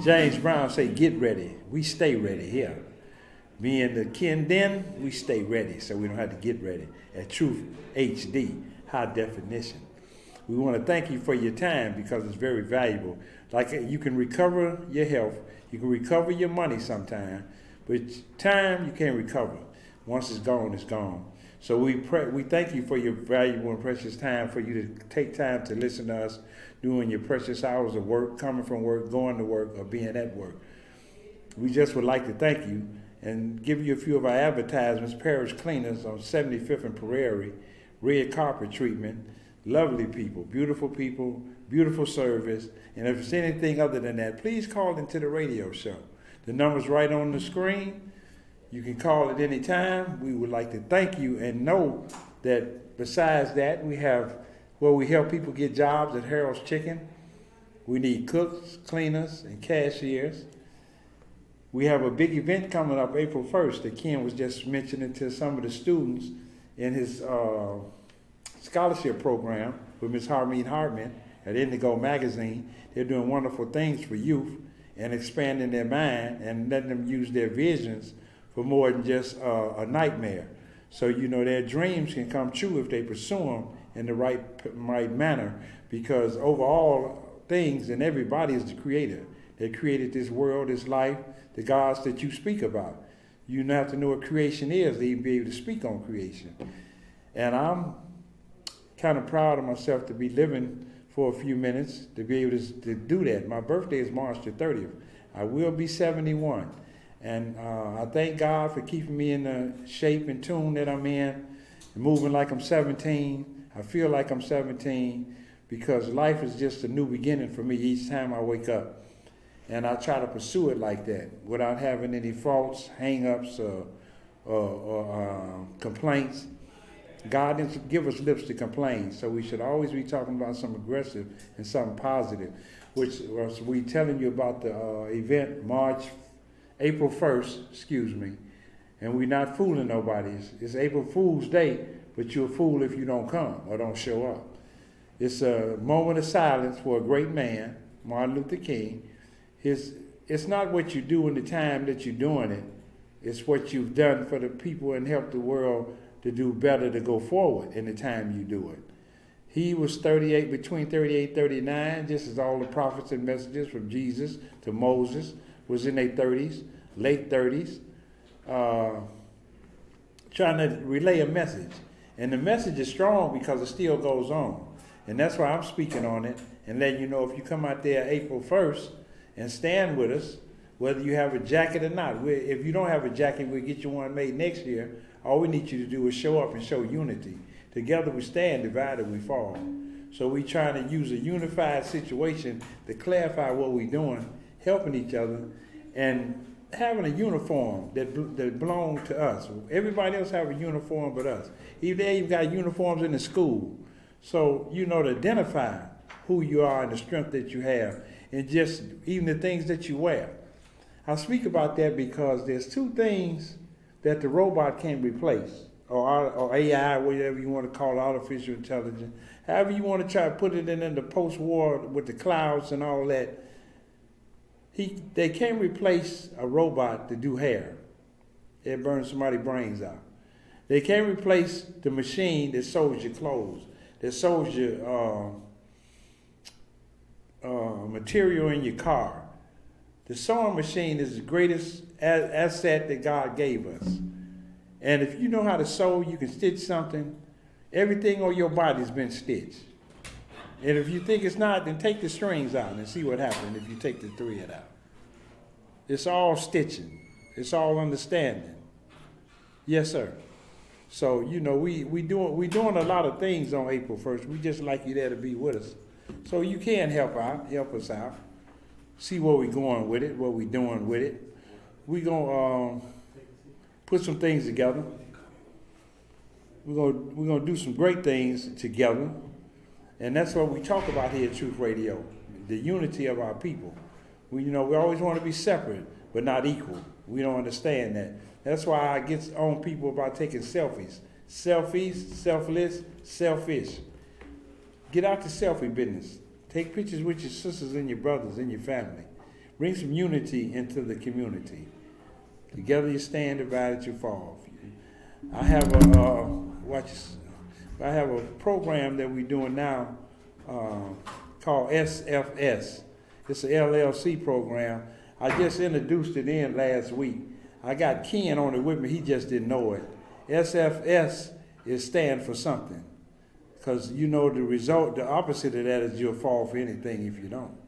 James Brown say, get ready. We stay ready here. Me and the Ken Den, we stay ready, so we don't have to get ready. At Truth HD, high definition. We want to thank you for your time because it's very valuable. Like you can recover your health, you can recover your money sometime, but time you can't recover. Once it's gone, it's gone. So we thank you for your valuable and precious time, for you to take time to listen to us doing your precious hours of work, coming from work, going to work, or being at work. We just would like to thank you and give you a few of our advertisements. Parish Cleaners on 75th and Prairie, red carpet treatment, lovely people, beautiful service. And if it's anything other than that, please call into the radio show. The number's right on the screen. You can call at any time. We would like to thank you and know that besides that, we help people get jobs at Harold's Chicken. We need cooks, cleaners, and cashiers. We have a big event coming up April 1st that Ken was just mentioning to some of the students in his scholarship program with Ms. Harmeen Hartman at Indigo Magazine. They're doing wonderful things for youth and expanding their mind and letting them use their visions for more than just a nightmare. So, their dreams can come true if they pursue them in the right manner, because over all things and everybody is the creator. They created this world, this life, the gods that you speak about. You don't have to know what creation is to even be able to speak on creation. And I'm kind of proud of myself to be living for a few minutes to be able to do that. My birthday is March the 30th. I will be 71. And I thank God for keeping me in the shape and tune that I'm in, moving like I'm 17. I feel like I'm 17 because life is just a new beginning for me each time I wake up. And I try to pursue it like that without having any faults, hang-ups, or complaints. God didn't give us lips to complain, so we should always be talking about something aggressive and something positive, which was we telling you about the event April 1st, and we're not fooling nobody. It's April Fool's Day, but you're a fool if you don't come or don't show up. It's a moment of silence for a great man, Martin Luther King. It's not what you do in the time that you're doing it. It's what you've done for the people and helped the world to do better, to go forward in the time you do it. He was between 38 and 39, just as all the prophets and messages from Jesus to Moses was in their 30s, late 30s, trying to relay a message. And the message is strong because it still goes on. And that's why I'm speaking on it and letting you know if you come out there April 1st and stand with us, whether you have a jacket or not. If you don't have a jacket, we'll get you one made next year. All we need you to do is show up and show unity. Together we stand, divided we fall. So we're trying to use a unified situation to clarify what we're doing, helping each other, and having a uniform that belongs to us. Everybody else have a uniform but us. They even got uniforms in the school. So, to identify who you are and the strength that you have, and just even the things that you wear. I speak about that because there's two things that the robot can't replace, or AI, whatever you want to call it, artificial intelligence. However you want to try to put it in the post-war with the clouds and all that, they can't replace a robot to do hair. It burns somebody's brains out. They can't replace the machine that sews your clothes, that sews your material in your car. The sewing machine is the greatest asset that God gave us. And if you know how to sew, you can stitch something. Everything on your body's been stitched. And if you think it's not, then take the strings out and see what happens if you take the thread out. It's all stitching. It's all understanding. Yes, sir. So, we doing a lot of things on April 1st. We just like you there to be with us. So you can help us out. See where we're going with it, what we're doing with it. We're going to put some things together. We're going to do some great things together. And that's what we talk about here at Truth Radio, the unity of our people. We always want to be separate, but not equal. We don't understand that. That's why I get on people about taking selfies. Selfies, selfless, selfish. Get out the selfie business. Take pictures with your sisters and your brothers and your family. bring some unity into the community. Together you stand, divided you fall. I have a program that we're doing now called SFS. It's an LLC program. I just introduced it in last week. I got Ken on it with me. He just didn't know it. SFS is stand for something. Because the result, the opposite of that is you'll fall for anything if you don't.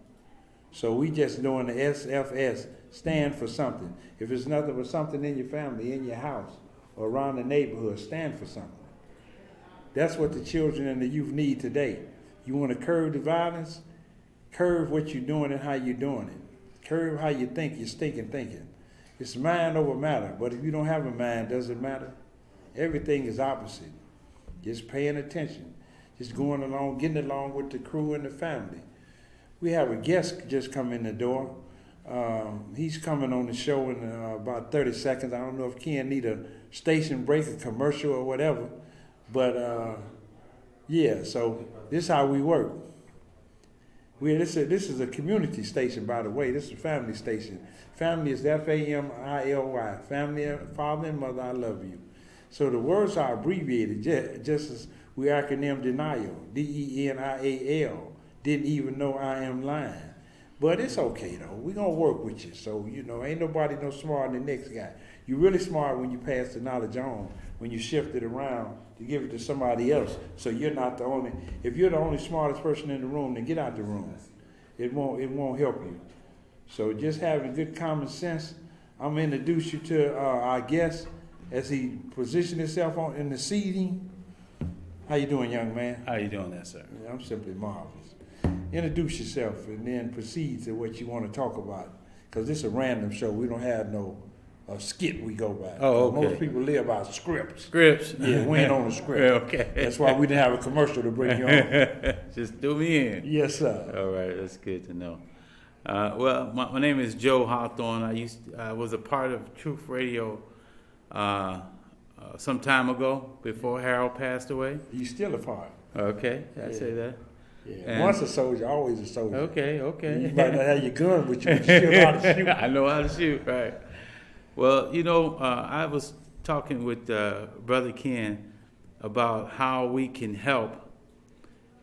So we just doing the SFS, stand for something. If it's nothing but something in your family, in your house, or around the neighborhood, stand for something. That's what the children and the youth need today. You want to curb the violence? Curb what you're doing and how you're doing it. Curb how you think, your stinking thinking. It's mind over matter, but if you don't have a mind, does it matter? Everything is opposite. Just paying attention. Just going along, getting along with the crew and the family. We have a guest just come in the door. He's coming on the show in about 30 seconds. I don't know if Ken need a station break, a commercial or whatever. But so this is how we work. This is a community station, by the way. This is a family station. Family is Family, family, father and mother, I love you. So the words are abbreviated, just as we acronym denial, DENIAL. Didn't even know I am lying. But it's okay, though. We're going to work with you. So, ain't nobody no smarter than the next guy. You're really smart when you pass the knowledge on, when you shift it around to give it to somebody else. So you're not the only. If you're the only smartest person in the room, then get out the room. It won't help you. So just having good common sense, I'm going to introduce you to our guest as he positions himself in the seating. How you doing, young man? How you doing there, sir? Yeah, I'm simply marvelous. Introduce yourself and then proceed to what you want to talk about. Because this is a random show. We don't have no skit we go by. Oh, okay. Most people live by scripts. Scripts? Yeah, we ain't on a script. Okay. That's why we didn't have a commercial to bring you on. Just threw me in. Yes, sir. All right, that's good to know. Well, my name is Joe Hawthorne. I was a part of Truth Radio some time ago before Harold passed away. You still a part. Okay, I say that. Yeah. Once a soldier, always a soldier. Okay. You might not have your gun, but you still know how to shoot. I know how to shoot, right. Well, I was talking with Brother Ken about how we can help.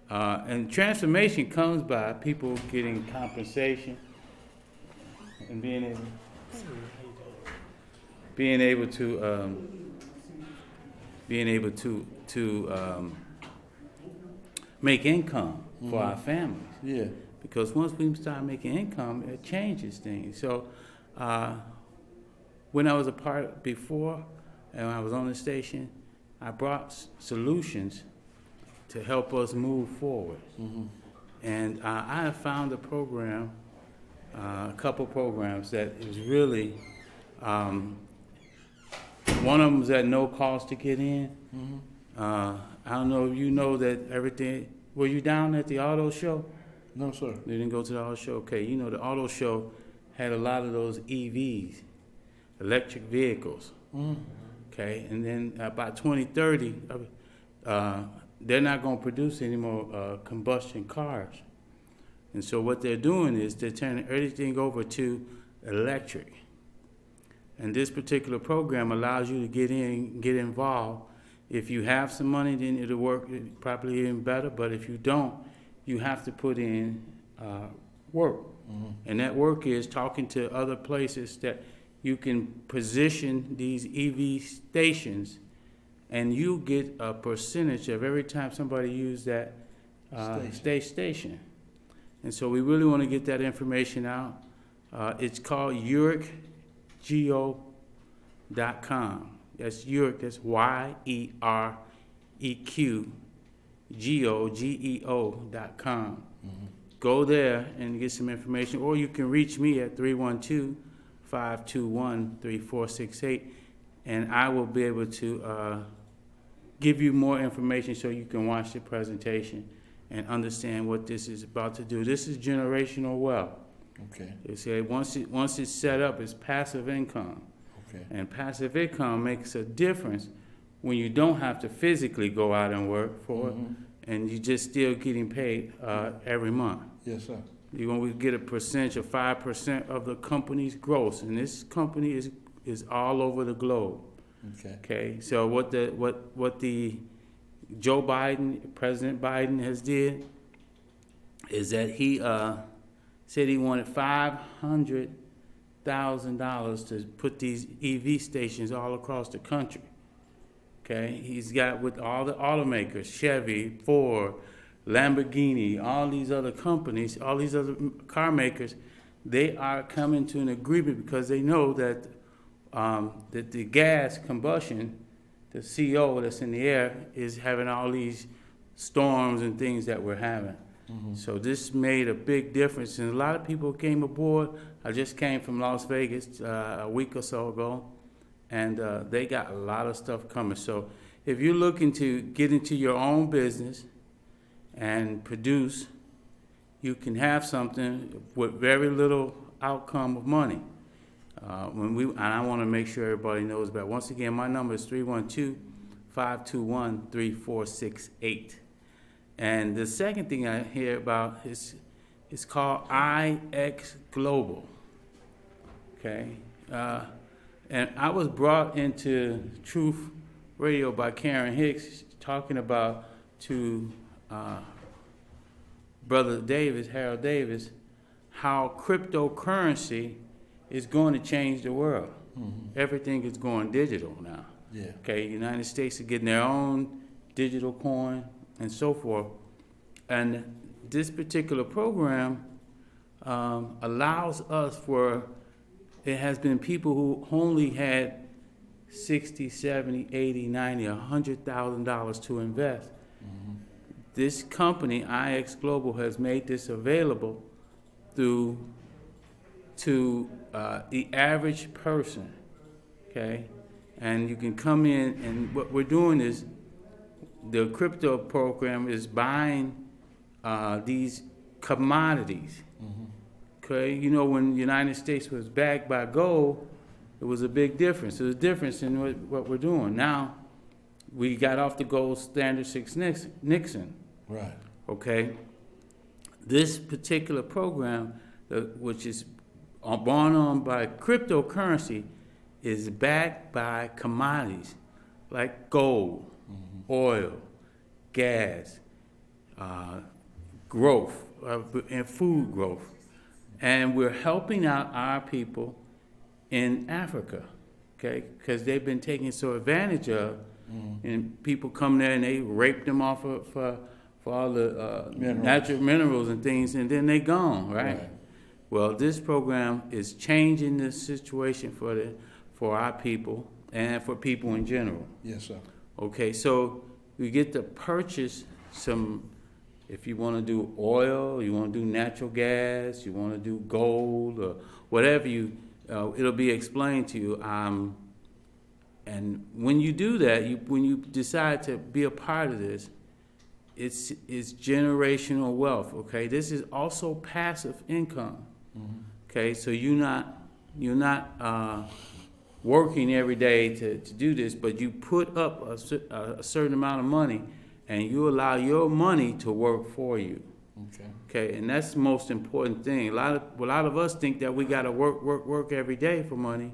And transformation comes by people getting compensation and being able to make income for our families. Yeah. Because once we start making income, it changes things. So when I was a part before, and I was on the station, I brought solutions to help us move forward. Mm-hmm. And I have found a program, a couple programs that is really, one of them is at no cost to get in. Mm-hmm. I don't know if you know that everything. Were you down at the auto show? No, sir. You didn't go to the auto show? Okay, the auto show had a lot of those EVs, electric vehicles. Mm. Okay, and then by 2030, they're not going to produce any more combustion cars. And so what they're doing is they're turning everything over to electric. And this particular program allows you to get involved. If you have some money, then it'll work probably even better. But if you don't, you have to put in work. Mm-hmm. And that work is talking to other places that you can position these EV stations, and you get a percentage of every time somebody uses that station. And so we really want to get that information out. It's called YerekGeo.com. That's Yerek, that's YerekGeo.com. Mm-hmm. Go there and get some information, or you can reach me at 312-521-3468, and I will be able to give you more information so you can watch the presentation and understand what this is about to do. This is generational wealth. Okay. They say once it's set up, it's passive income. Okay. And passive income makes a difference when you don't have to physically go out and work for it, and you're just still getting paid every month. Yes, sir. you're going to get a percentage of 5% of the company's gross, and this company is all over the globe. Okay. Okay, so what the Joe Biden, President Biden has did is that he said he wanted $500,000 to put these EV stations all across the country. Okay, he's got with all the automakers, Chevy, Ford, Lamborghini, all these other companies, all these other car makers, they are coming to an agreement because they know that that the gas combustion, the CO that's in the air, is having all these storms and things that we're having. Mm-hmm. So this made a big difference, and a lot of people came aboard. I just came from Las Vegas a week or so ago, and they got a lot of stuff coming. So if you're looking to get into your own business and produce, you can have something with very little outcome of money. And I want to make sure everybody knows about it. Once again, my number is 312-521-3468. And the second thing I hear about is it's called IX Global. Okay, and I was brought into Truth Radio by Karen Hicks talking about to Brother Davis, Harold Davis, how cryptocurrency is going to change the world. Mm-hmm. Everything is going digital now. Yeah. Okay, United States is getting their own digital coin and so forth. And this particular program allows us for, it has been people who only had $60, $70, $80, $90, $100,000 to invest. Mm-hmm. This company, IX Global, has made this available to the average person, okay? And you can come in, and what we're doing is the crypto program is buying these commodities, mm-hmm. Okay? You know, when the United States was backed by gold, it was a big difference. There's a difference in what we're doing. Now, we got off the gold standard 6 Nixon. Right. Okay? This particular program, which is born on by cryptocurrency, is backed by commodities like gold, mm-hmm. oil, gas, growth, and food growth. And we're helping out our people in Africa, okay? Because they've been taken so advantage of, mm-hmm. and people come there and they rape them off for all the natural minerals and things, and then they gone, right? Well, this program is changing the situation for our people and for people in general. Yes, sir. Okay, so you get to purchase some, if you want to do oil, you want to do natural gas, you want to do gold, or whatever it'll be explained to you. And when you do that, when you decide to be a part of this, it's generational wealth. Okay, this is also passive income. Mm-hmm. Okay, so you're not working every day to do this, but you put up a certain amount of money, and you allow your money to work for you. Okay, and that's the most important thing. A lot of us think that we got to work every day for money,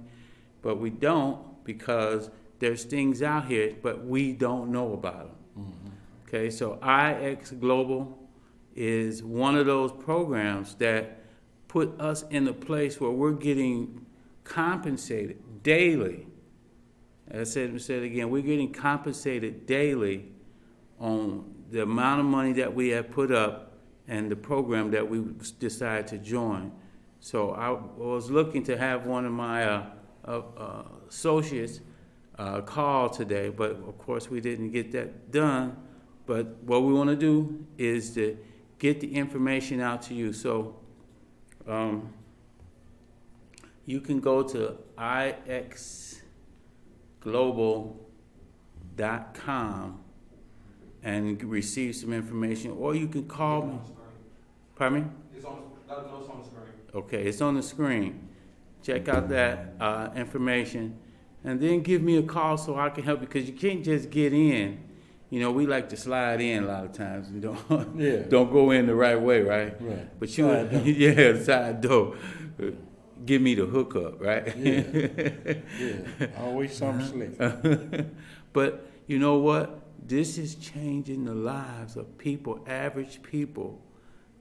but we don't, because there's things out here, but we don't know about them. Mm-hmm. Okay, so IX Global is one of those programs that put us in a place where we're getting compensated daily. As I said again, we're getting compensated daily on the amount of money that we have put up and the program that we decided to join. So I was looking to have one of my associates call today, but of course we didn't get that done. But what we want to do is to get the information out to you. So you can go to ixglobal.com and receive some information, or you can call me. Pardon me? It's on the screen. Okay, it's on the screen. Check out that information, and then give me a call so I can help you, because you can't just get in You know, we like to slide in a lot of times. We don't Yeah. don't go in the right way, right? Right. But you, Side door. yeah, side door. Give me the hookup, right? Yeah. Yeah. Always something slick. But you know what? This is changing the lives of people, average people,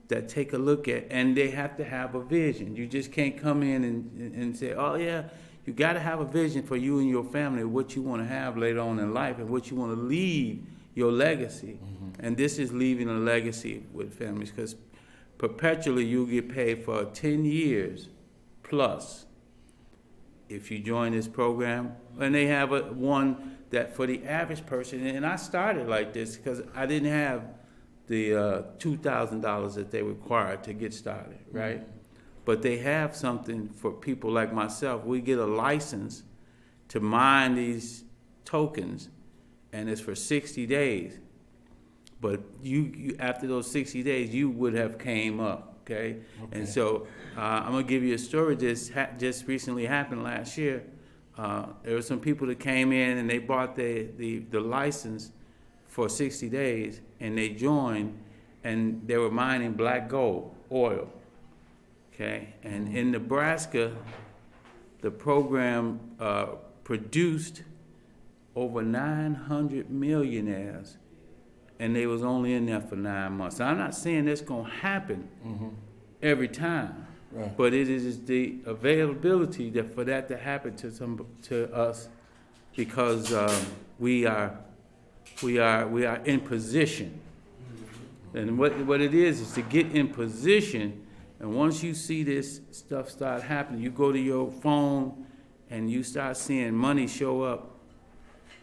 that take a look at, and they have to have a vision. You just can't come in and say, oh yeah, you got to have a vision for you and your family, what you want to have later on in life and what you want to leave, your legacy. And this is leaving a legacy with families, because perpetually you'll get paid for 10 years plus if you join this program. And they have one that for the average person, and I started like this because I didn't have the $2,000 that they required to get started, right? But they have something for people like myself. We get a license to mine these tokens, and it's for 60 days. But you after those 60 days, you would have came up, okay? And so I'm gonna give you a story that just recently happened last year. There were some people that came in and they bought the license for 60 days, and they joined, and they were mining black gold, oil, okay? And in Nebraska, the program produced over 900 millionaires, and they was only in there for 9 months. Now, I'm not saying that's gonna happen every time, but it is the availability for that to happen to us, because we are in position. And what it is to get in position. And once you see this stuff start happening, you go to your phone and you start seeing money show up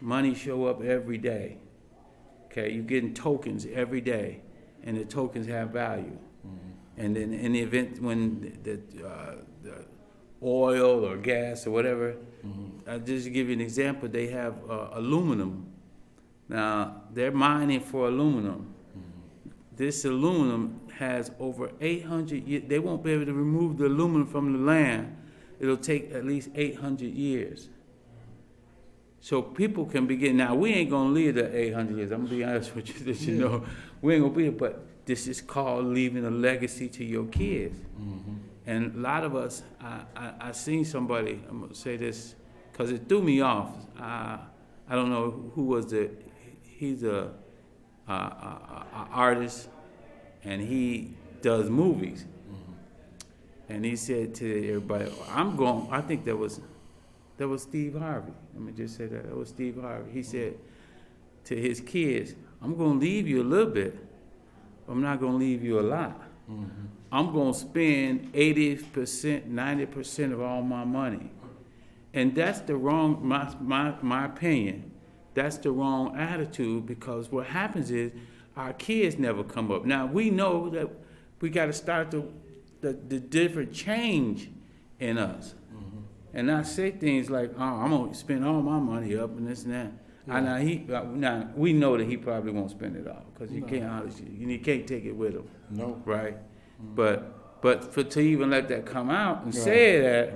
every day. Okay, you're getting tokens every day, and the tokens have value. And then in the event when the oil or gas or whatever, just to give you an example, they have aluminum. Now, they're mining for aluminum. This aluminum has over 800 years. They won't be able to remove the aluminum from the land. It'll take at least 800 years. So people can begin. Now, we ain't going to live the 800 years. I'm going to be honest with you, that you know. We ain't going to be it, but this is called leaving a legacy to your kids. And a lot of us, I seen somebody, I'm going to say this because it threw me off. I don't know who was he's a artist, and he does movies. And he said to everybody, I think that was Steve Harvey. Let me just say that was Steve Harvey. He said to his kids, I'm going to leave you a little bit, but I'm not going to leave you a lot. I'm going to spend 80%, 90% of all my money. And that's the wrong, my opinion, that's the wrong attitude, because what happens is our kids never come up. Now, we know that we got to start the different change in us. And not say things like, oh, I'm going to spend all my money up and this and that. Now, we know that he probably won't spend it all, because he can't take it with him. No. Right? But to even let that come out and say that,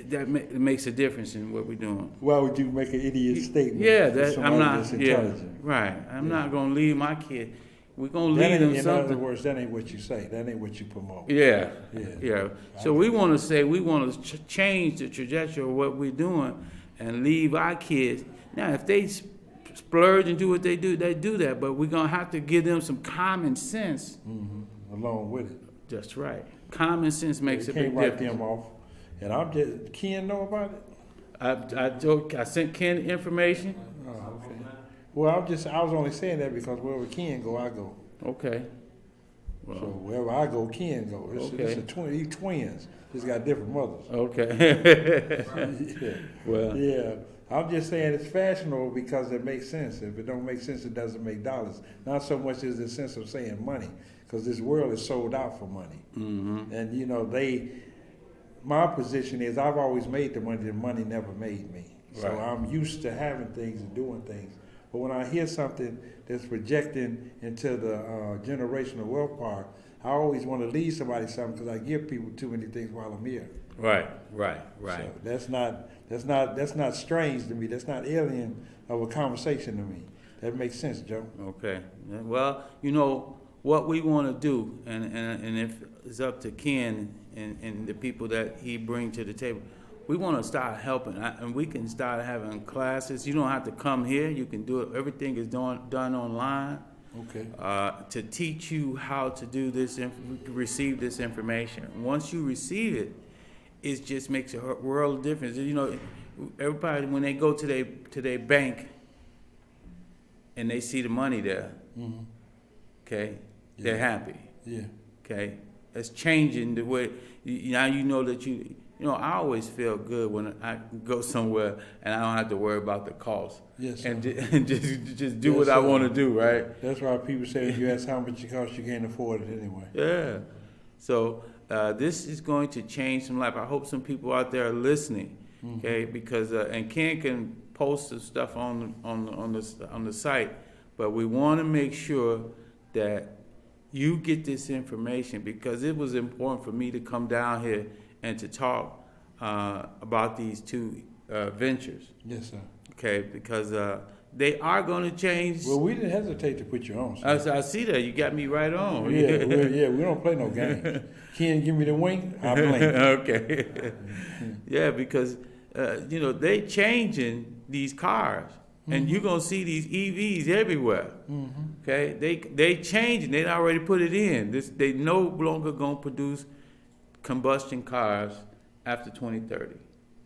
that makes a difference in what we're doing. Why would you make an idiot statement? Yeah, I'm not. That's intelligent? Right. I'm not gonna leave my kid. We're gonna leave them something. In other words, that ain't what you say. That ain't what you promote. Yeah. So we want to change the trajectory of what we're doing and leave our kids. Now, if they splurge and do what they do that. But we're gonna have to give them some common sense along with it. That's right. Common sense makes a big difference. You can't write them off. And Ken know about it? I sent Ken information. Oh, okay. Well, I was only saying that because wherever Ken go, I go. Okay. Well, so wherever I go, Ken go. It's twins. Just got different mothers. Okay. Yeah. Well. Yeah. I'm just saying it's fashionable because it makes sense. If it don't make sense, it doesn't make dollars. Not so much as the sense of saying money, because this world is sold out for money. And you know my position is I've always made the money never made me. So I'm used to having things and doing things. But when I hear something that's projecting into the generational wealth part, I always want to leave somebody something, because I give people too many things while I'm here. Right. So that's not strange to me. That's not alien of a conversation to me. That makes sense, Joe. Okay. Well, you know what we want to do, and if it's up to Ken and the people that he brings to the table, we want to start helping, and we can start having classes. You don't have to come here. You can do it. Everything is done online. Okay. To teach you how to do this, receive this information. Once you receive it, it just makes a world of difference. You know, everybody when they go to their bank and they see the money there, okay, they're happy. Yeah. Okay, that's changing the way. Now you know that you know. I always feel good when I go somewhere and I don't have to worry about the cost. Yes, sir. And just do Yes, what I sir. want to do, right? That's why people say if you ask how much it costs, you can't afford it anyway. Yeah. So this is going to change some life. I hope some people out there are listening, okay? Because and Ken can post the stuff on the site, but we want to make sure that you get this information because it was important for me to come down here and to talk about these two ventures. Yes, sir. Okay, because they are going to change. Well, we didn't hesitate to put you on. I see that. You got me right on. Yeah, we don't play no games. Ken, give me the wink, I blink. Okay. Yeah, because, you know, they changing these cars. And you're going to see these EVs everywhere. Okay? They changing. They already put it in. They no longer going to produce combustion cars after 2030.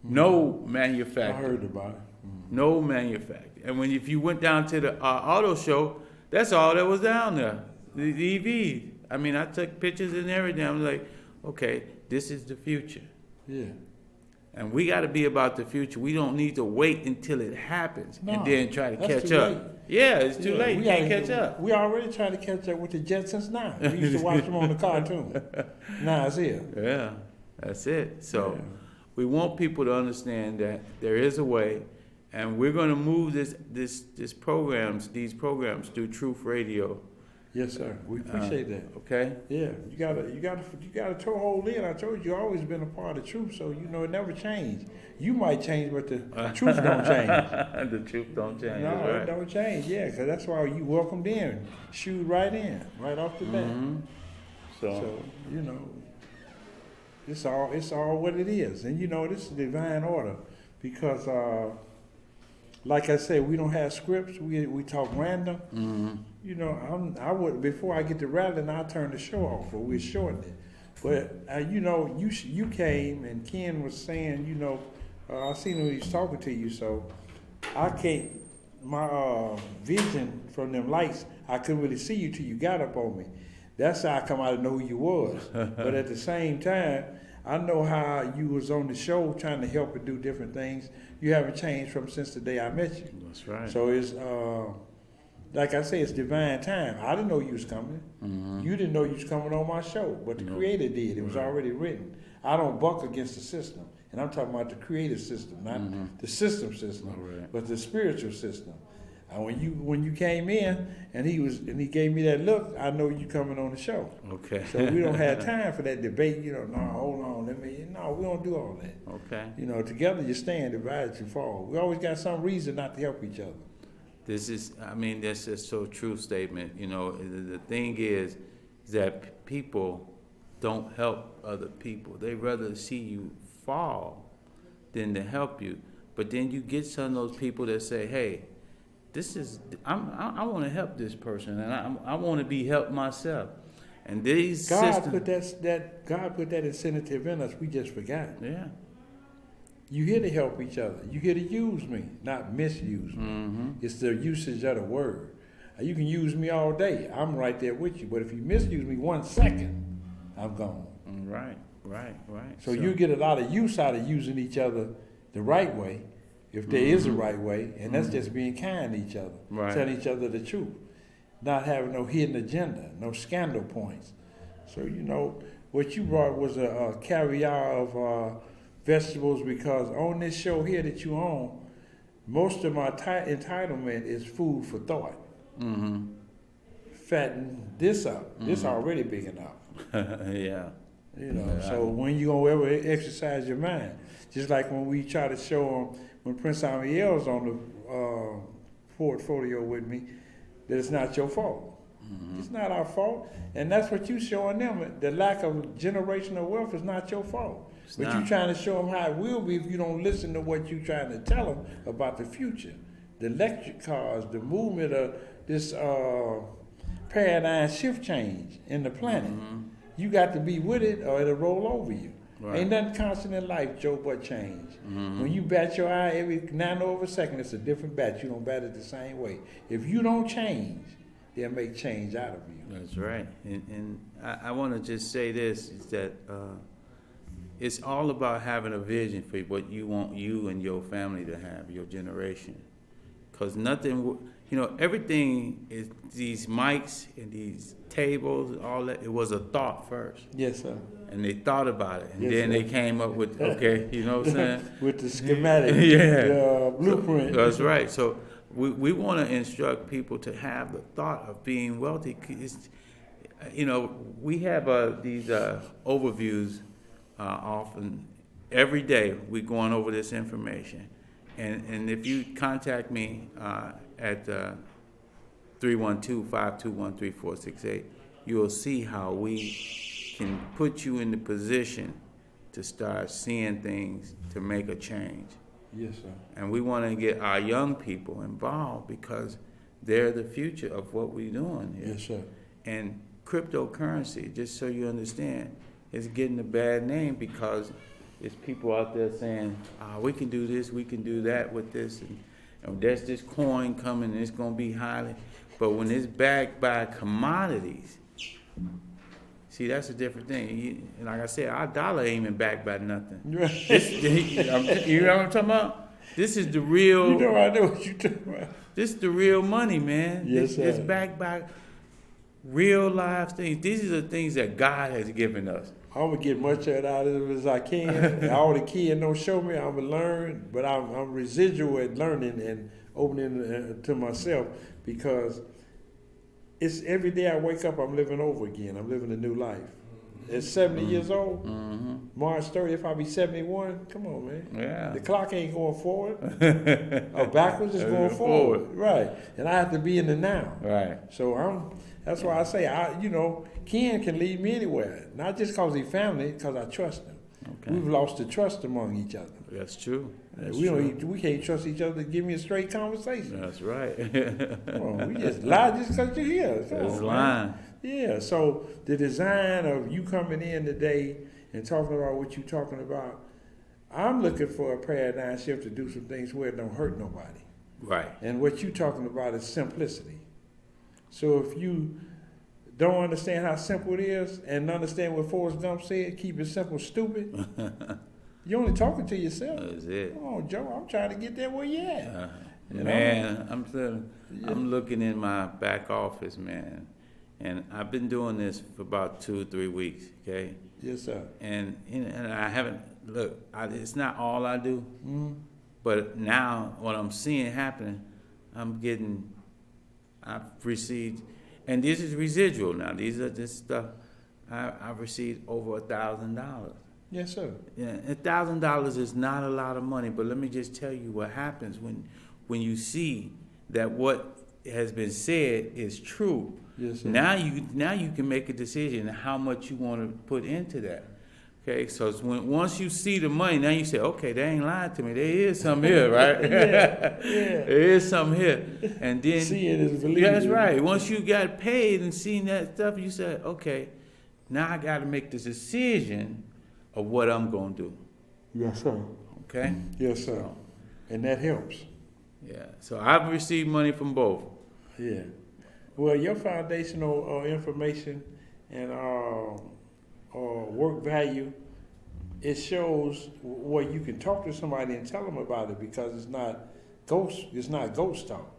No manufacturer. I heard about it. No manufacturer. And if you went down to the auto show, that's all that was down there, the EVs. I mean, I took pictures and everything. I'm like, okay, this is the future. Yeah. And we got to be about the future. We don't need to wait until it happens and then try to catch up. Late. Yeah, it's too late. You can't catch up. We already trying to catch up with the Jetsons now. We used to watch them on the cartoon. Now it's here. Yeah, that's it. So we want people to understand that there is a way, and we're going to move these programs through Truth Radio. Yes, sir. We appreciate that. Okay. Yeah, you gotta toe hold in. I told you, always been a part of truth, so you know it never changed. You might change, but the truth don't change. The truth don't change. No, right. it don't change. Yeah, because that's why you welcomed in, shoot right in, right off the bat. So you know, it's all what it is, and you know this is divine order, because like I said, we don't have scripts. We talk random. You know, I would before I get to rattling, I'll turn the show off, or we'll shorten it. But you know, you came and Ken was saying, you know, I seen when he was talking to you, so I can't. My vision from them lights, I couldn't really see you till you got up on me. That's how I come out and know who you was. But at the same time, I know how you was on the show trying to help and do different things. You haven't changed from since the day I met you. That's right. So it's like I say, it's divine time. I didn't know you was coming. You didn't know you was coming on my show, but the Creator did. It was already written. I don't buck against the system, and I'm talking about the creative system, not the system, but the spiritual system. And when you came in and he gave me that look, I know you coming on the show. Okay. So we don't have time for that debate. You know, no, hold on, we don't do all that. Okay. You know, together you stand, divided you fall. We always got some reason not to help each other. That's just so true statement. You know, the thing is that people don't help other people. They rather see you fall than to help you. But then you get some of those people that say, hey, I want to help this person, and I want to be helped myself. And these God put that incentive in us. We just forgot. Yeah. You here to help each other. You here to use me, not misuse me. It's the usage of the word. You can use me all day. I'm right there with you. But if you misuse me 1 second, I'm gone. Right. So you get a lot of use out of using each other the right way, if there is a right way, and that's just being kind to each other, telling each other the truth, not having no hidden agenda, no scandal points. So, you know, what you brought was a caviar of vegetables, because on this show here that you own, most of my entitlement is food for thought. Fatten this up. This already big enough. Yeah. You know, so when you gonna ever exercise your mind? Just like when we try to show them when Prince Amiel's on the portfolio with me, that it's not your fault. It's not our fault, and that's what you showing them. The lack of generational wealth is not your fault. But you trying to show them how it will be if you don't listen to what you trying to tell them about the future. The electric cars, the movement of this paradigm shift change in the planet. You got to be with it or it'll roll over you. Right. Ain't nothing constant in life, Joe, but change. When you bat your eye every nano of a second, it's a different bat. You don't bat it the same way. If you don't change, they'll make change out of you. That's right. And I want to just say this, is that it's all about having a vision for what you want you and your family to have, your generation. Because nothing, everything is these mics and these tables and all that. It was a thought first. Yes, sir. And they thought about it. And then they came up with, okay, you know what I'm saying? With the schematic, the blueprint. That's right. So we want to instruct people to have the thought of being wealthy. We have these overviews often. Every day we're going over this information. And if you contact me at 312-521-3468, you'll see how we can put you in the position to start seeing things to make a change. Yes, sir. And we want to get our young people involved because they're the future of what we're doing here. Yes, sir. And cryptocurrency, just so you understand, is getting a bad name because there's people out there saying, we can do this, we can do that with this, and there's this coin coming and it's going to be highly. But when it's backed by commodities, see, that's a different thing. And like I said, our dollar ain't even backed by nothing. You know what I'm talking about? This is the real. I know what you're talking about. This is the real money, man. Yes, sir. It's backed by real life things. These are the things that God has given us. I'm gonna get much of it out of it as I can. And all the kids don't show me, I'm gonna learn, but I'm residual at learning and opening to myself because it's every day I wake up, I'm living over again. I'm living a new life. At 70 years old, March 30th, I'll be 71. Come on, man. Yeah. The clock ain't going forward or backwards, it's going forward. Right. And I have to be in the now. Right. So that's why I say, Ken can lead me anywhere. Not just because he's family, because I trust him. Okay. We've lost the trust among each other. That's true. We can't trust each other to give me a straight conversation. That's right. Come on, we just lie just because you're here. That's lying. Yeah, so the design of you coming in today and talking about what you're talking about, I'm looking for a paradigm shift to do some things where it don't hurt nobody. Right. And what you're talking about is simplicity. So if you don't understand how simple it is and understand what Forrest Gump said, keep it simple, stupid, you're only talking to yourself. That's it. Come on, Joe, I'm trying to get there where you at. Man, I'm looking in my back office, man. And I've been doing this for about 2 or 3 weeks, okay? Yes, sir. And I haven't, it's not all I do, but now what I'm seeing happening, I've received, and this is residual now, these are just stuff, I've received over $1,000. Yes, sir. Yeah, $1,000 is not a lot of money, but let me just tell you what happens when you see that what has been said is true. Yes, sir. Now you can make a decision how much you want to put into that. Okay, so once you see the money, now you say, okay, they ain't lying to me. There is something here, right? Yeah. There is something here. And then see it is believing. That's right. Once you got paid and seen that stuff, you said, okay, now I got to make the decision of what I'm going to do. Yes, sir. Okay? Yes, sir. And that helps. Yeah. So I've received money from both. Yeah. Well, your foundational information and work value, it shows where you can talk to somebody and tell them about it because it's not ghost talk.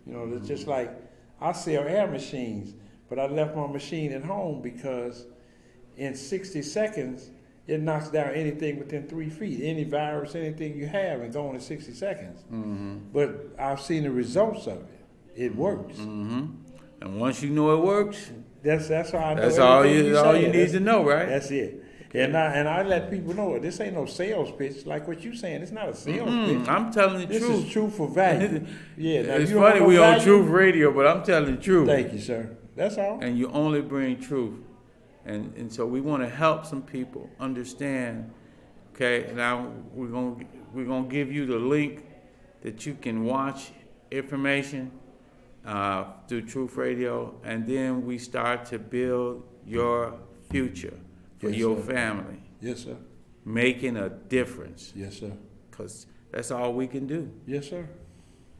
It's just like I sell air machines, but I left my machine at home because in 60 seconds, it knocks down anything within 3 feet, any virus, anything you have, and gone in 60 seconds. Mm-hmm. But I've seen the results of it. It works. Mm-hmm. And once you know it works, that's how I know. That's all you need to know, right? That's it. And I let people know this ain't no sales pitch. Like what you saying, it's not a sales pitch. I'm telling the This truth. is truth for value. Yeah, now It's you don't want funny no we on value? Truth Radio, but I'm telling the truth. Thank you, sir. That's all. And you only bring truth. And so we want to help some people understand. Okay, now we're gonna give you the link that you can watch information through Truth Radio, and then we start to build your future for Yes, your sir. family, Yes, sir. making a difference. Yes, sir. Because that's all we can do. Yes, sir.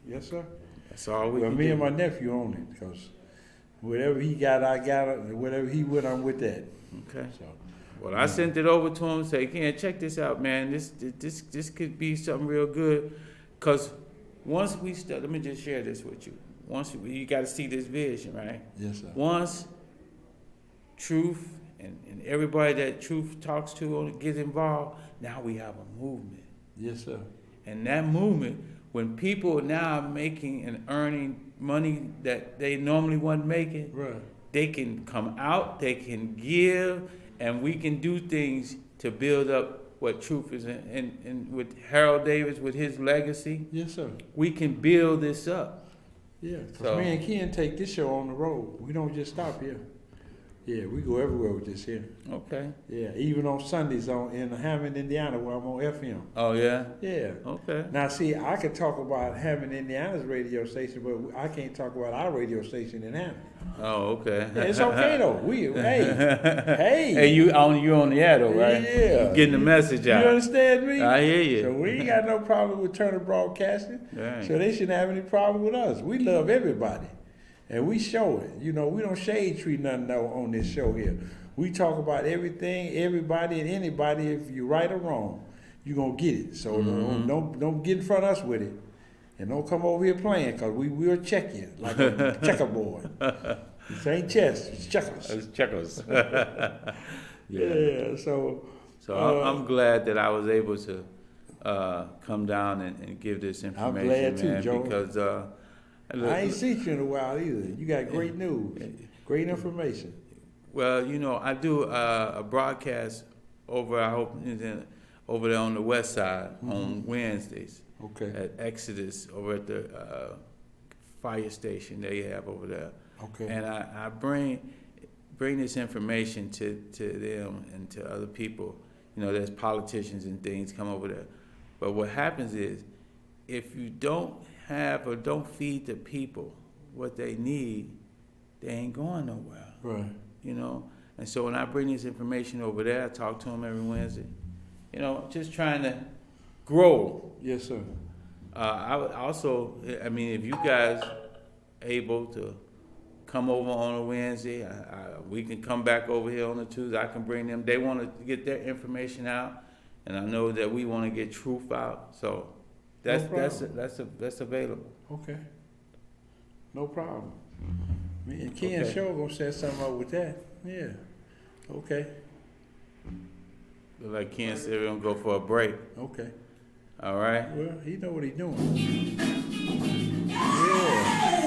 Yes, sir. That's all we Well, can me do. and my nephew own it because whatever he got, I got it. And whatever he with, I'm with that. Okay. So, Well, I sent it over to him and say, "Ken, check this out, man. This could be something real good." Because once we start, let me just share this with you. Once you got to see this vision, right? yes, sir. Once Truth and everybody that Truth talks to gets involved, now we have a movement. Yes, sir. And that movement, when people are now making and earning money that they normally wasn't making, Right. they can come out, they can give, and we can do things to build up what Truth is. And with Harold Davis, with his legacy, Yes, sir. we can build this up. Yeah, because So- me and Ken take this show on the road. We don't just stop here. Yeah, we go everywhere with this here. Okay. Yeah, even on Sundays in Hammond, Indiana, where I'm on FM. Oh, yeah? Yeah. Okay. Now, see, I could talk about Hammond, Indiana's radio station, but I can't talk about our radio station in Hammond. Oh, okay. Yeah, it's okay though. Hey. Hey, you on the air though, right? Yeah. You getting the message You out. understand me? I hear you. So we ain't got no problem with Turner Broadcasting. Right. So they shouldn't have any problem with us. We love everybody. And we show it. You know, we don't shade tree nothing though on this show here. We talk about everything, everybody, and anybody. If you're right or wrong, you're going to get it. So don't get in front of us with it. And don't come over here playing, because we will check you like a checkerboard. This ain't chess, it's checkers. It's checkers. Yeah, so I'm glad that I was able to come down and give this information, glad too, man, Joe. because I ain't seen you in a while either. You got great news, great information. well, you know, I do a broadcast over there on the west side on Wednesdays. Okay. At Exodus over at the fire station they have over there. Okay. And I bring this information to them and to other people. You know, there's politicians and things come over there. But what happens is, if you don't have or don't feed the people what they need, they ain't going nowhere. Right. You know? And so when I bring this information over there, I talk to them every Wednesday. You know, just trying to grow. Yes, sir. I would also, I mean, if you guys able to come over on a Wednesday, we can come back over here on a Tuesday. I can bring them. They want to get their information out, and I know that we want to get truth out. So that's available. Okay. No problem. Me and Ken Okay. Show gonna set something up with that. Yeah. Okay. Look like Ken said we're gonna go for a break. Okay. All right. Well, he know what he doing. Yeah.